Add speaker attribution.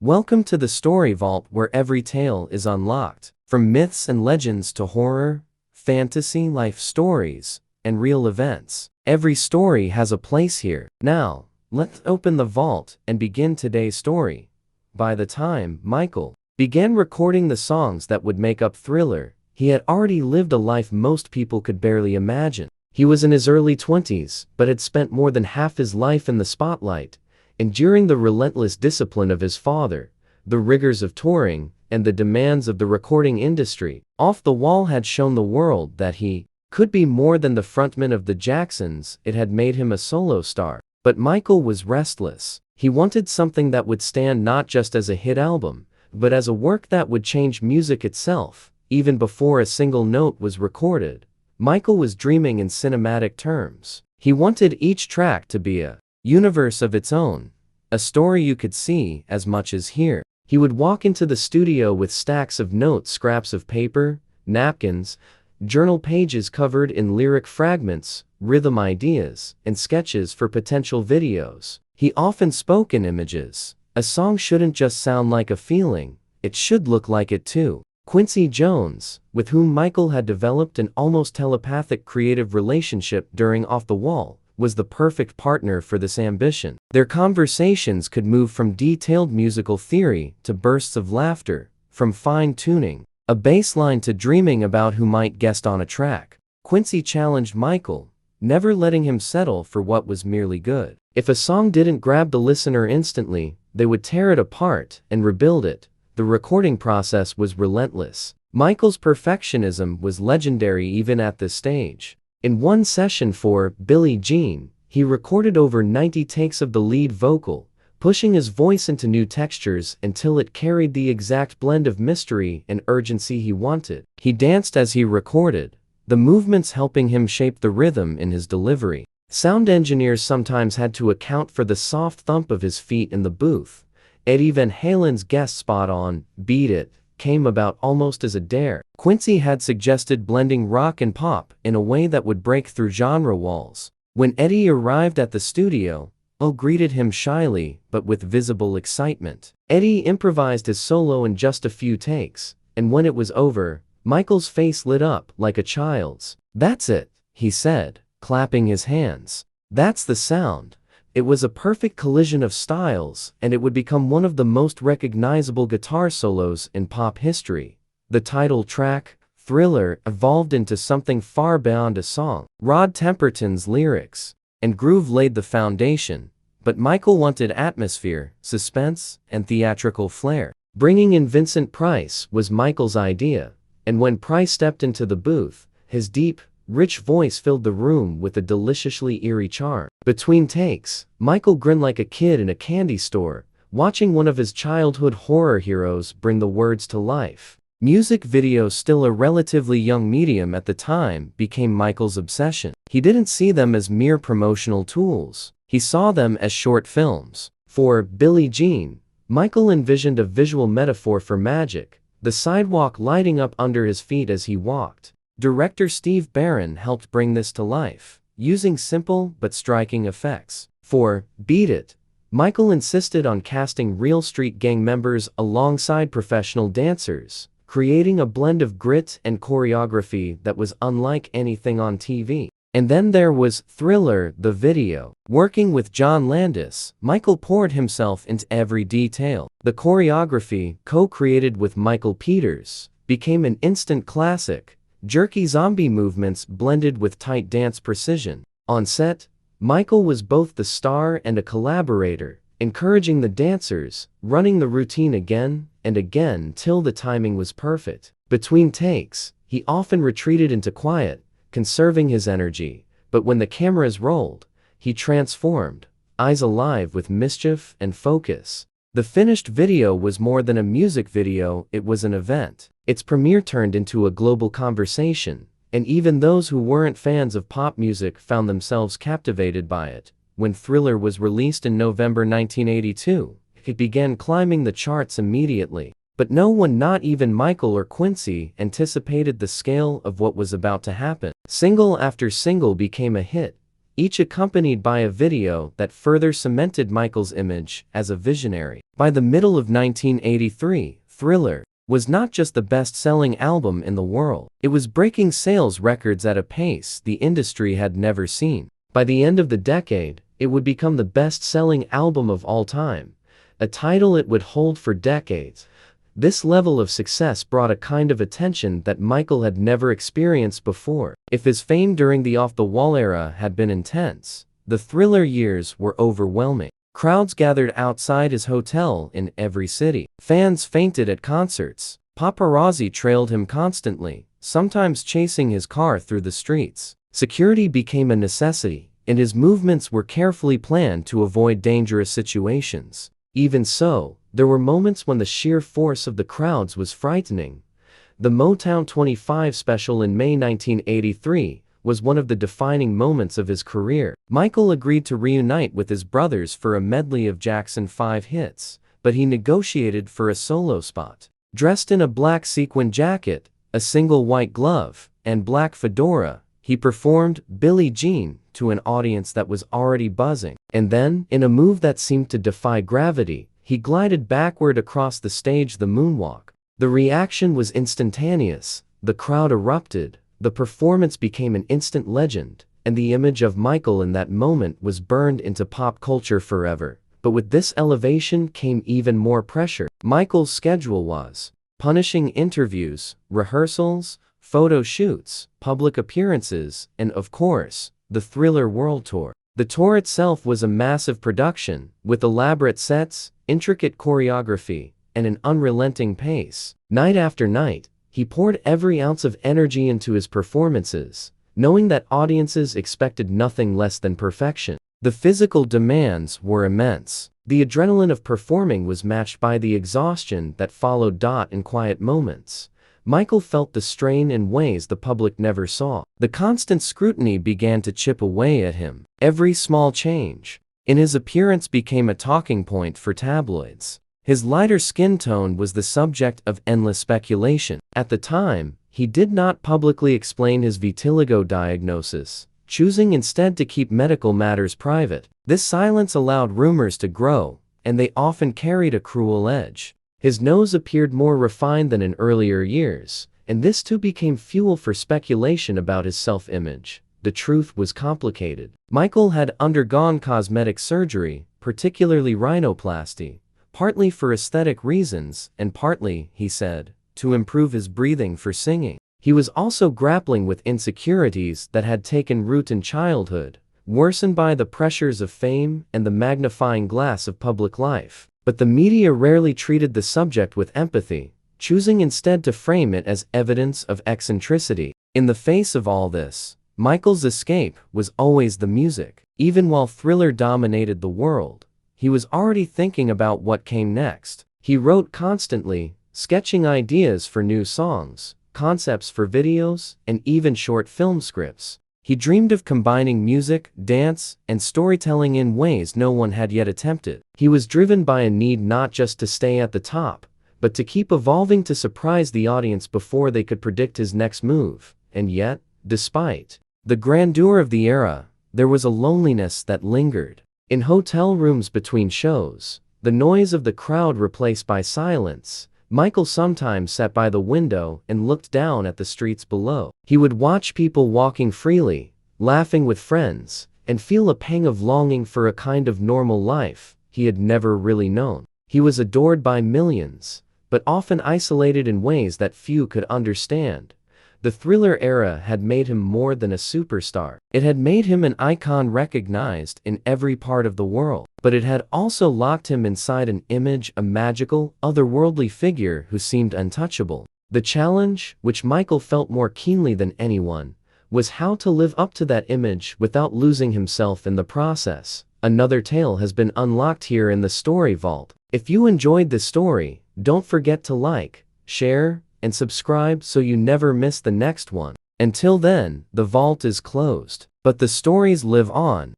Speaker 1: Welcome to the Story Vault, where every tale is unlocked. From myths and legends to horror, fantasy, life stories, and real events. Every story has a place here. Now, let's open the vault and begin today's story. By the time Michael began recording the songs that would make up Thriller, he had already lived a life most people could barely imagine. He was in his early 20s, but had spent more than half his life in the spotlight, enduring the relentless discipline of his father, the rigors of touring, and the demands of the recording industry. Off the Wall had shown the world that he could be more than the frontman of the Jacksons. It had made him a solo star. But Michael was restless. He wanted something that would stand not just as a hit album, but as a work that would change music itself. Even before a single note was recorded, Michael was dreaming in cinematic terms. He wanted each track to be a universe of its own, a story you could see as much as hear. He would walk into the studio with stacks of notes, scraps of paper, napkins, journal pages covered in lyric fragments, rhythm ideas, and sketches for potential videos. He often spoke in images. A song shouldn't just sound like a feeling, it should look like it too. Quincy Jones, with whom Michael had developed an almost telepathic creative relationship during Off the Wall, was the perfect partner for this ambition. Their conversations could move from detailed musical theory to bursts of laughter, from fine-tuning a bass line to dreaming about who might guest on a track. Quincy challenged Michael, never letting him settle for what was merely good. If a song didn't grab the listener instantly, they would tear it apart and rebuild it. The recording process was relentless. Michael's perfectionism was legendary even at this stage. In one session for Billie Jean, he recorded over 90 takes of the lead vocal, pushing his voice into new textures until it carried the exact blend of mystery and urgency he wanted. He danced as he recorded, the movements helping him shape the rhythm in his delivery. Sound engineers sometimes had to account for the soft thump of his feet in the booth. Eddie Van Halen's guest spot on Beat It came about almost as a dare. Quincy had suggested blending rock and pop in a way that would break through genre walls. When Eddie arrived at the studio, O greeted him shyly but with visible excitement. Eddie improvised his solo in just a few takes, and when it was over, Michael's face lit up like a child's. "That's it," he said, clapping his hands. "That's the sound." It was a perfect collision of styles, and it would become one of the most recognizable guitar solos in pop history. The title track, Thriller, evolved into something far beyond a song. Rod Temperton's lyrics and groove laid the foundation, but Michael wanted atmosphere, suspense, and theatrical flair. Bringing in Vincent Price was Michael's idea, and when Price stepped into the booth, his deep, rich voice filled the room with a deliciously eerie charm. Between takes, Michael grinned like a kid in a candy store, watching one of his childhood horror heroes bring the words to life. Music videos, still a relatively young medium at the time, became Michael's obsession. He didn't see them as mere promotional tools. He saw them as short films. For Billie Jean, Michael envisioned a visual metaphor for magic, the sidewalk lighting up under his feet as he walked. Director Steve Barron helped bring this to life, using simple but striking effects. For Beat It, Michael insisted on casting real street gang members alongside professional dancers, creating a blend of grit and choreography that was unlike anything on TV. And then there was Thriller, the video. Working with John Landis, Michael poured himself into every detail. The choreography, co-created with Michael Peters, became an instant classic. Jerky zombie movements blended with tight dance precision. On set, Michael was both the star and a collaborator, encouraging the dancers, running the routine again and again till the timing was perfect. Between takes, he often retreated into quiet, conserving his energy, but when the cameras rolled, he transformed, eyes alive with mischief and focus. The finished video was more than a music video, it was an event. Its premiere turned into a global conversation, and even those who weren't fans of pop music found themselves captivated by it. When Thriller was released in November 1982, it began climbing the charts immediately. But no one, not even Michael or Quincy, anticipated the scale of what was about to happen. Single after single became a hit, each accompanied by a video that further cemented Michael's image as a visionary. By the middle of 1983, Thriller was not just the best-selling album in the world. It was breaking sales records at a pace the industry had never seen. By the end of the decade, it would become the best-selling album of all time, a title it would hold for decades. This level of success brought a kind of attention that Michael had never experienced before. If his fame during the off-the-wall era had been intense, the Thriller years were overwhelming. Crowds gathered outside his hotel in every city. Fans fainted at concerts. Paparazzi trailed him constantly, sometimes chasing his car through the streets. Security became a necessity, and his movements were carefully planned to avoid dangerous situations. Even so, there were moments when the sheer force of the crowds was frightening. The Motown 25 special in May 1983 was one of the defining moments of his career. Michael agreed to reunite with his brothers for a medley of Jackson 5 hits, but he negotiated for a solo spot. Dressed in a black sequin jacket, a single white glove, and black fedora, he performed Billie Jean to an audience that was already buzzing. And then, in a move that seemed to defy gravity, he glided backward across the stage, the moonwalk. The reaction was instantaneous. The crowd erupted. The performance became an instant legend, and the image of Michael in that moment was burned into pop culture forever. But with this elevation came even more pressure. Michael's schedule was punishing: interviews, rehearsals, photo shoots, public appearances, and of course, the Thriller World Tour. The tour itself was a massive production, with elaborate sets, intricate choreography, and an unrelenting pace. Night after night, he poured every ounce of energy into his performances, knowing that audiences expected nothing less than perfection. The physical demands were immense. The adrenaline of performing was matched by the exhaustion that followed. In quiet moments, Michael felt the strain in ways the public never saw. The constant scrutiny began to chip away at him. Every small change in his appearance became a talking point for tabloids. His lighter skin tone was the subject of endless speculation. At the time, he did not publicly explain his vitiligo diagnosis, choosing instead to keep medical matters private. This silence allowed rumors to grow, and they often carried a cruel edge. His nose appeared more refined than in earlier years, and this too became fuel for speculation about his self-image. The truth was complicated. Michael had undergone cosmetic surgery, particularly rhinoplasty, partly for aesthetic reasons, and partly, he said, to improve his breathing for singing. He was also grappling with insecurities that had taken root in childhood, worsened by the pressures of fame and the magnifying glass of public life. But the media rarely treated the subject with empathy, choosing instead to frame it as evidence of eccentricity. In the face of all this, Michael's escape was always the music. Even while Thriller dominated the world, he was already thinking about what came next. He wrote constantly, sketching ideas for new songs, concepts for videos, and even short film scripts. He dreamed of combining music, dance, and storytelling in ways no one had yet attempted. He was driven by a need not just to stay at the top, but to keep evolving to surprise the audience before they could predict his next move. And yet, despite the grandeur of the era, there was a loneliness that lingered. In hotel rooms between shows, the noise of the crowd replaced by silence, Michael sometimes sat by the window and looked down at the streets below. He would watch people walking freely, laughing with friends, and feel a pang of longing for a kind of normal life he had never really known. He was adored by millions, but often isolated in ways that few could understand. The Thriller era had made him more than a superstar. It had made him an icon recognized in every part of the world. But it had also locked him inside an image, a magical, otherworldly figure who seemed untouchable. The challenge, which Michael felt more keenly than anyone, was how to live up to that image without losing himself in the process. Another tale has been unlocked here in the Story Vault. If you enjoyed this story, don't forget to like, share, and subscribe so you never miss the next one. Until then, the vault is closed, but the stories live on.